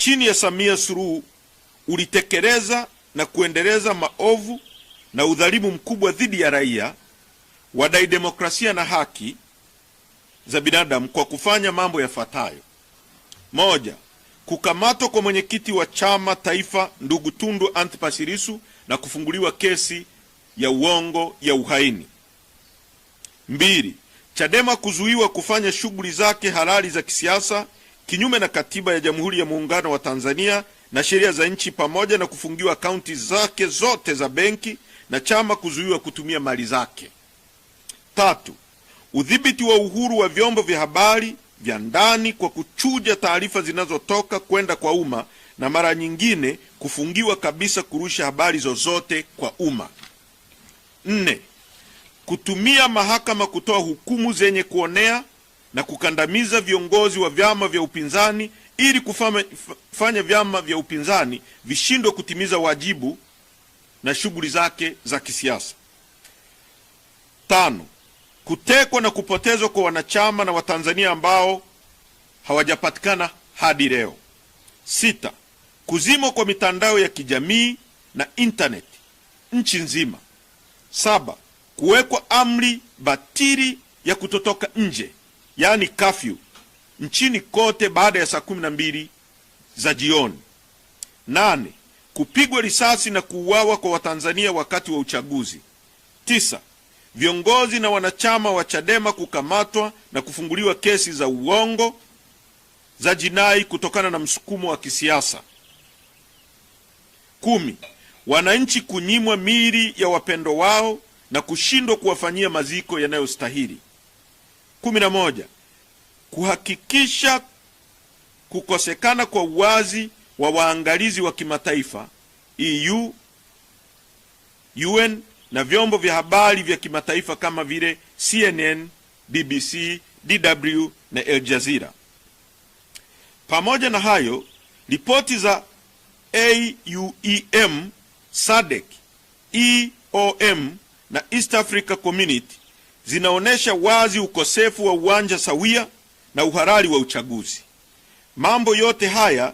chini ya Samia Suluhu ulitekeleza na kuendeleza maovu na udhalimu mkubwa dhidi ya raia, wadai demokrasia na haki za binadamu kwa kufanya mambo yafuatayo: moja, kukamatwa kwa mwenyekiti wa chama taifa ndugu Tundu Antipas Lissu na kufunguliwa kesi ya uongo ya uhaini. Mbili, Chadema kuzuiwa kufanya shughuli zake halali za kisiasa kinyume na katiba ya Jamhuri ya Muungano wa Tanzania na sheria za nchi, pamoja na kufungiwa akaunti zake zote za benki na chama kuzuiwa kutumia mali zake. Tatu, udhibiti wa uhuru wa vyombo vya habari vya ndani kwa kuchuja taarifa zinazotoka kwenda kwa umma na mara nyingine kufungiwa kabisa kurusha habari zozote kwa umma. Nne, kutumia mahakama kutoa hukumu zenye kuonea na kukandamiza viongozi wa vyama vya upinzani ili kufanya vyama vya upinzani vishindwe kutimiza wajibu na shughuli zake za kisiasa. Tano, kutekwa na kupotezwa kwa wanachama na Watanzania ambao hawajapatikana hadi leo. Sita, kuzimwa kwa mitandao ya kijamii na internet nchi nzima. Saba, kuwekwa amri batili ya kutotoka nje, yaani curfew, nchini kote baada ya saa 12 za jioni. Nane, kupigwa risasi na kuuawa kwa Watanzania wakati wa uchaguzi. Tisa, viongozi na wanachama wa Chadema kukamatwa na kufunguliwa kesi za uongo za jinai kutokana na msukumo wa kisiasa. 10, wananchi kunyimwa miili ya wapendwa wao na kushindwa kuwafanyia maziko yanayostahili. 11, kuhakikisha kukosekana kwa uwazi wa waangalizi wa kimataifa EU, UN na vyombo vya habari vya kimataifa kama vile CNN, BBC, DW na Al Jazeera. Pamoja na hayo, ripoti za AUEM, SADC, EOM na East Africa Community zinaonesha wazi ukosefu wa uwanja sawia na uhalali wa uchaguzi. Mambo yote haya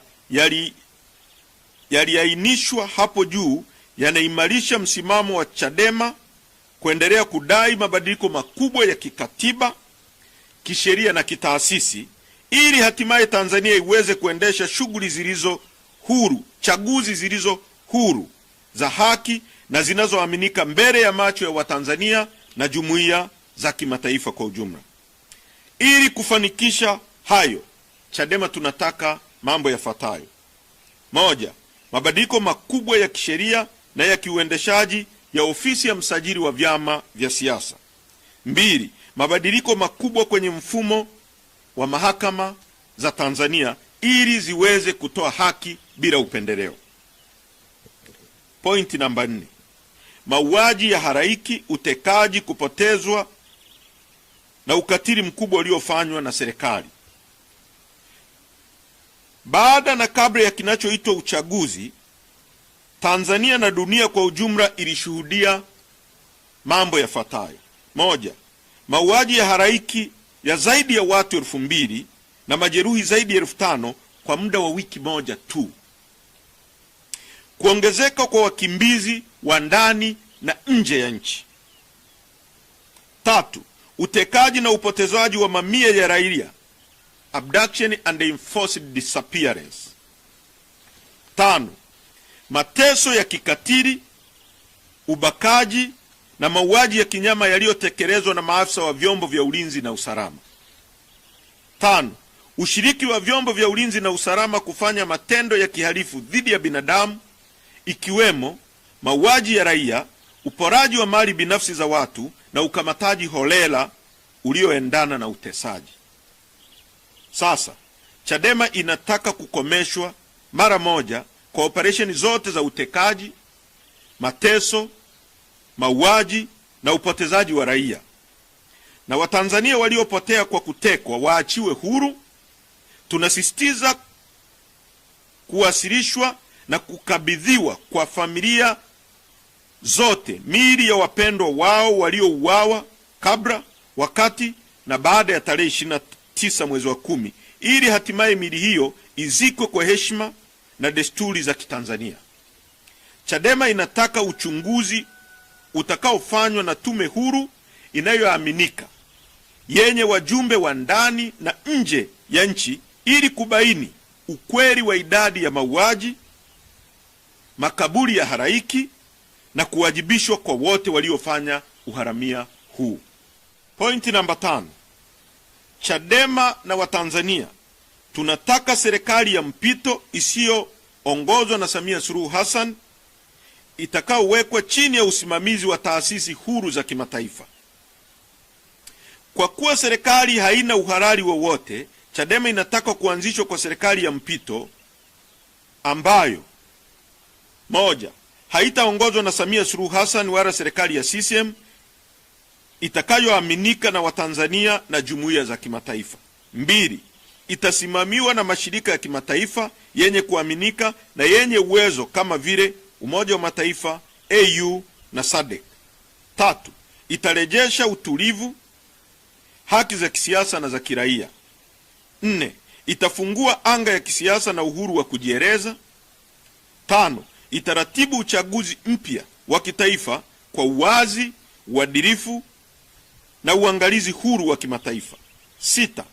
yaliainishwa hapo juu yanaimarisha msimamo wa Chadema kuendelea kudai mabadiliko makubwa ya kikatiba, kisheria na kitaasisi ili hatimaye Tanzania iweze kuendesha shughuli zilizo huru, chaguzi zilizo huru, za haki na zinazoaminika mbele ya macho ya Watanzania na jumuiya za kimataifa kwa ujumla. Ili kufanikisha hayo, Chadema tunataka mambo yafuatayo: moja, mabadiliko makubwa ya kisheria na ya kiuendeshaji ya ofisi ya msajili wa vyama vya siasa. Mbili, mabadiliko makubwa kwenye mfumo wa mahakama za Tanzania ili ziweze kutoa haki bila upendeleo. Pointi namba 4, mauaji ya halaiki, utekaji, kupotezwa na ukatili mkubwa uliofanywa na serikali. Baada na kabla ya kinachoitwa uchaguzi, Tanzania na dunia kwa ujumla ilishuhudia mambo yafuatayo: moja, mauaji ya halaiki ya zaidi ya watu 2,000 na majeruhi zaidi ya 5,000 kwa muda wa wiki moja tu. Kuongezeka kwa wakimbizi wa ndani na nje ya nchi. Tatu, utekaji na upotezaji wa mamia ya raia, abduction and enforced disappearance. Tano, mateso ya kikatili, ubakaji na mauaji ya kinyama yaliyotekelezwa na maafisa wa vyombo vya ulinzi na usalama. Tano, ushiriki wa vyombo vya ulinzi na usalama kufanya matendo ya kihalifu dhidi ya binadamu ikiwemo mauaji ya raia, uporaji wa mali binafsi za watu na ukamataji holela ulioendana na utesaji. Sasa, Chadema inataka kukomeshwa mara moja kwa operesheni zote za utekaji, mateso, mauaji na upotezaji wa raia. Na Watanzania waliopotea kwa kutekwa waachiwe huru. Tunasisitiza kuwasilishwa na kukabidhiwa kwa familia zote miili ya wapendwa wao waliouawa kabla, wakati na baada ya tarehe 29 mwezi wa 10 ili hatimaye miili hiyo izikwe kwa heshima na desturi za Kitanzania. Chadema inataka uchunguzi utakaofanywa na tume huru inayoaminika yenye wajumbe wa ndani na nje ya nchi ili kubaini ukweli wa idadi ya mauaji, makaburi ya halaiki na kuwajibishwa kwa wote waliofanya uharamia huu. Pointi namba 5. Chadema na Watanzania tunataka serikali ya mpito isiyoongozwa na Samia Suluhu Hassan itakaowekwa chini ya usimamizi wa taasisi huru za kimataifa. Kwa kuwa serikali haina uhalali wowote, Chadema inataka kuanzishwa kwa serikali ya mpito ambayo: moja, haitaongozwa na Samia Suluhu Hassan wala serikali ya CCM, itakayoaminika na Watanzania na jumuiya za kimataifa. 2, itasimamiwa na mashirika ya kimataifa yenye kuaminika na yenye uwezo kama vile Umoja wa Mataifa, AU na SADC. 3, itarejesha utulivu, haki za kisiasa na za kiraia. 4, itafungua anga ya kisiasa na uhuru wa kujieleza. 5, itaratibu uchaguzi mpya wa kitaifa kwa uwazi, uadilifu na uangalizi huru wa kimataifa. 6,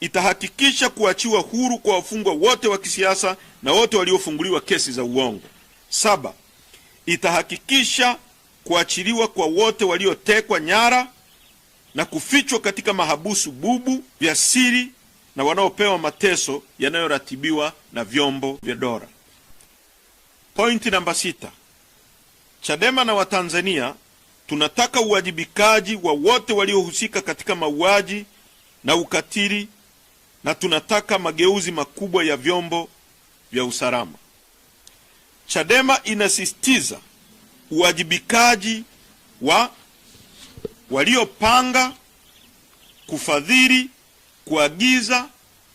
itahakikisha kuachiwa huru kwa wafungwa wote wa kisiasa na wote waliofunguliwa kesi za uongo. 7, itahakikisha kuachiliwa kwa wote waliotekwa nyara na kufichwa katika mahabusu bubu vya siri na wanaopewa mateso yanayoratibiwa na vyombo vya dola. Pointi namba 6. Chadema na Watanzania tunataka uwajibikaji wa wote waliohusika katika mauaji na ukatili, na tunataka mageuzi makubwa ya vyombo vya usalama. Chadema inasisitiza uwajibikaji wa waliopanga, kufadhili, kuagiza,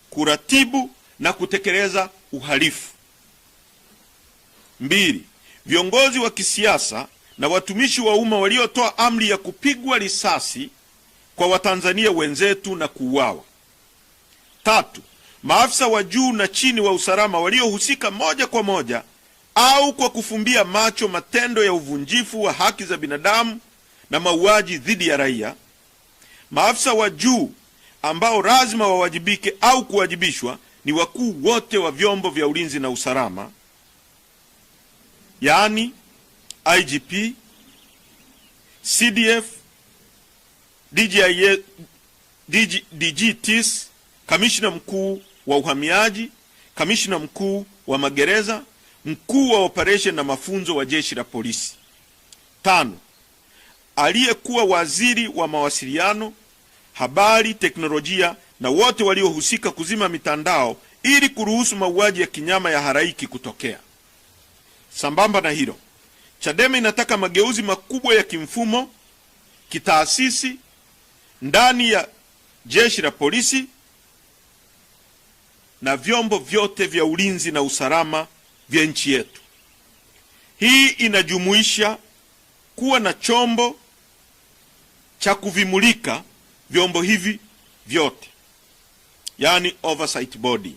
kuratibu na kutekeleza uhalifu. 2, viongozi wa kisiasa na watumishi wa umma waliotoa amri ya kupigwa risasi kwa Watanzania wenzetu na kuuawa. 3, maafisa wa juu na chini wa usalama waliohusika moja kwa moja au kwa kufumbia macho matendo ya uvunjifu wa haki za binadamu na mauaji dhidi ya raia. Maafisa wa juu ambao lazima wawajibike au kuwajibishwa ni wakuu wote wa vyombo vya ulinzi na usalama, yaani IGP, CDF, DGTs, kamishna mkuu wa uhamiaji, kamishna mkuu wa magereza, mkuu wa operation na mafunzo wa jeshi la polisi. 5, aliyekuwa waziri wa mawasiliano, habari, teknolojia na wote waliohusika kuzima mitandao ili kuruhusu mauaji ya kinyama ya halaiki kutokea. Sambamba na hilo, Chadema inataka mageuzi makubwa ya kimfumo, kitaasisi ndani ya jeshi la polisi na vyombo vyote vya ulinzi na usalama vya nchi yetu. Hii inajumuisha kuwa na chombo cha kuvimulika vyombo hivi vyote, yani oversight body.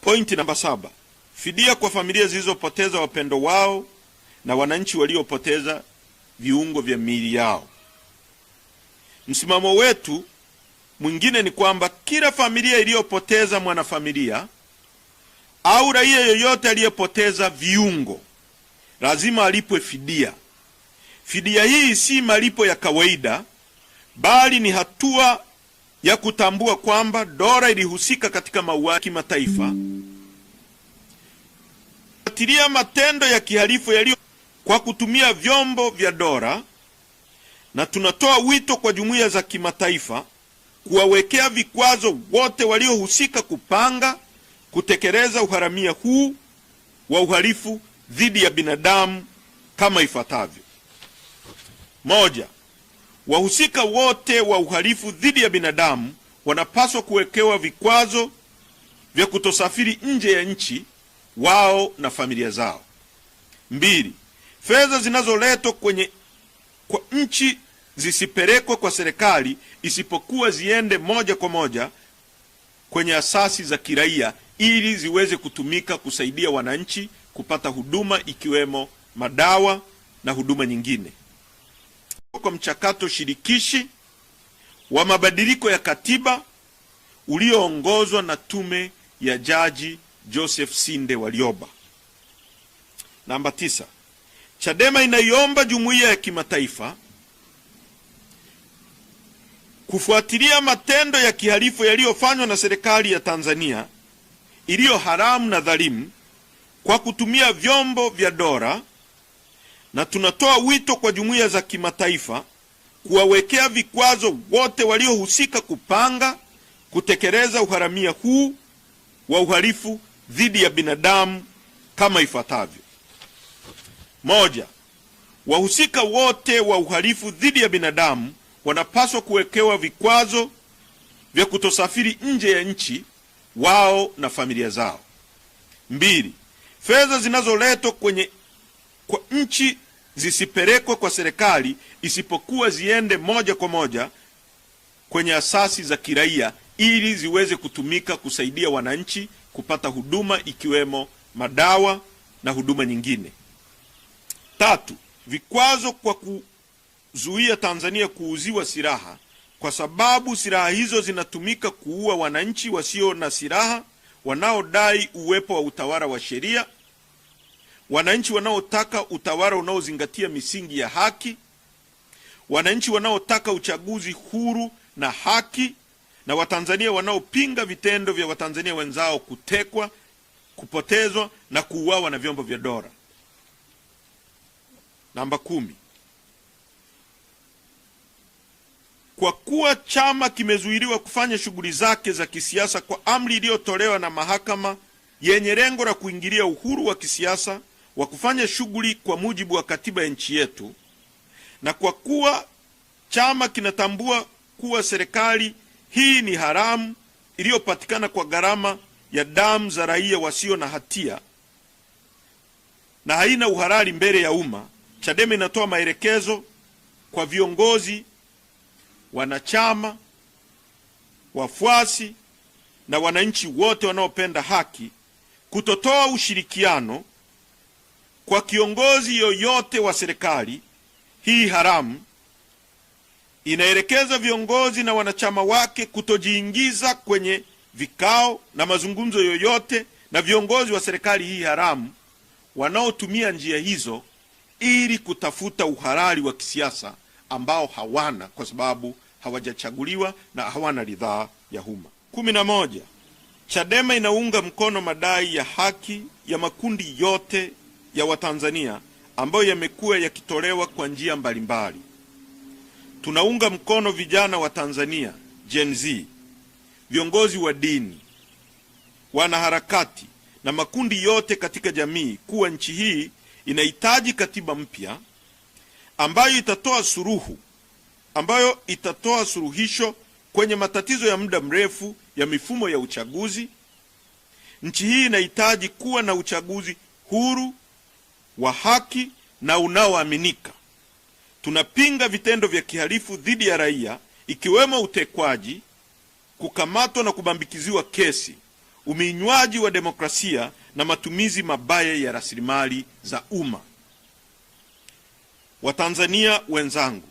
Pointi namba 7. Fidia kwa familia zilizopoteza wapendo wao na wananchi waliopoteza viungo vya miili yao. Msimamo wetu mwingine ni kwamba kila familia iliyopoteza mwanafamilia au raia yoyote aliyepoteza viungo lazima alipwe fidia. Fidia hii si malipo ya kawaida, bali ni hatua ya kutambua kwamba dola ilihusika katika mauaji kimataifa, kufuatilia matendo ya kihalifu yaliyo kwa kutumia vyombo vya dola, na tunatoa wito kwa jumuiya za kimataifa kuwawekea vikwazo wote waliohusika kupanga, kutekeleza uharamia huu wa uhalifu dhidi ya binadamu kama ifuatavyo. 1, wahusika wote wa uhalifu dhidi ya binadamu wanapaswa kuwekewa vikwazo vya kutosafiri nje ya nchi, wao na familia zao. 2, fedha zinazoletwa kwa nchi zisipelekwe kwa serikali isipokuwa ziende moja kwa moja kwenye asasi za kiraia ili ziweze kutumika kusaidia wananchi kupata huduma ikiwemo madawa na huduma nyingine. Kwa mchakato shirikishi wa mabadiliko ya katiba ulioongozwa na tume ya Jaji Joseph Sinde Warioba. Namba 9. Chadema inaiomba jumuiya ya kimataifa kufuatilia matendo ya kihalifu yaliyofanywa na serikali ya Tanzania iliyo haramu na dhalimu kwa kutumia vyombo vya dola, na tunatoa wito kwa jumuiya za kimataifa kuwawekea vikwazo wote waliohusika kupanga, kutekeleza uharamia huu wa uhalifu dhidi ya binadamu kama ifuatavyo. 1. Wahusika wote wa uhalifu dhidi ya binadamu wanapaswa kuwekewa vikwazo vya kutosafiri nje ya nchi, wao na familia zao. 2. Fedha zinazoletwa kwa nchi zisipelekwe kwa serikali, isipokuwa ziende moja kwa moja kwenye asasi za kiraia ili ziweze kutumika kusaidia wananchi kupata huduma ikiwemo madawa na huduma nyingine. 3. Vikwazo kwa kuzuia Tanzania kuuziwa silaha, kwa sababu silaha hizo zinatumika kuua wananchi wasio na silaha wanaodai uwepo wa utawala wa sheria, wananchi wanaotaka utawala unaozingatia misingi ya haki, wananchi wanaotaka uchaguzi huru na haki, na Watanzania wanaopinga vitendo vya Watanzania wenzao kutekwa, kupotezwa na kuuawa na vyombo vya dola. Namba 10. Kwa kuwa chama kimezuiliwa kufanya shughuli zake za kisiasa kwa amri iliyotolewa na mahakama yenye lengo la kuingilia uhuru wa kisiasa wa kufanya shughuli kwa mujibu wa katiba ya nchi yetu, na kwa kuwa chama kinatambua kuwa serikali hii ni haramu iliyopatikana kwa gharama ya damu za raia wasio na hatia na haina uhalali mbele ya umma, Chadema inatoa maelekezo kwa viongozi, wanachama, wafuasi na wananchi wote wanaopenda haki kutotoa ushirikiano kwa kiongozi yoyote wa serikali hii haramu. Inaelekeza viongozi na wanachama wake kutojiingiza kwenye vikao na mazungumzo yoyote na viongozi wa serikali hii haramu wanaotumia njia hizo ili kutafuta uhalali wa kisiasa ambao hawana, kwa sababu hawajachaguliwa na hawana ridhaa ya umma. 11. Chadema inaunga mkono madai ya haki ya makundi yote ya Watanzania ambayo yamekuwa yakitolewa kwa njia mbalimbali. Tunaunga mkono vijana wa Tanzania, Gen Z, viongozi wa dini, wanaharakati na makundi yote katika jamii kuwa nchi hii inahitaji katiba mpya ambayo itatoa suluhisho kwenye matatizo ya muda mrefu ya mifumo ya uchaguzi. Nchi hii inahitaji kuwa na uchaguzi huru, wa haki na unaoaminika. Tunapinga vitendo vya kihalifu dhidi ya raia, ikiwemo utekwaji, kukamatwa na kubambikiziwa kesi, uminywaji wa demokrasia na matumizi mabaya ya rasilimali za umma. Watanzania wenzangu,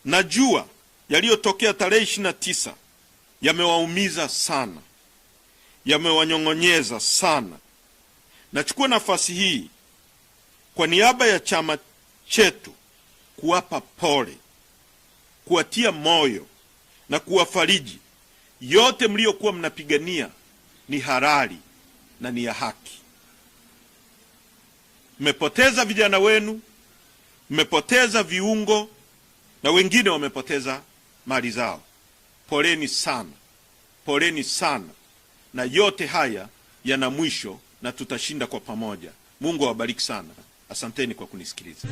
najua yaliyotokea tarehe 29 yamewaumiza sana, yamewanyong'onyeza sana. Nachukua nafasi hii kwa niaba ya chama chetu kuwapa pole, kuwatia moyo na kuwafariji. Yote mliokuwa mnapigania ni halali na ni ya haki. Mmepoteza vijana wenu, mmepoteza viungo na wengine wamepoteza mali zao. Poleni sana, poleni sana, na yote haya yana mwisho na tutashinda kwa pamoja. Mungu awabariki sana. Asanteni kwa kunisikiliza.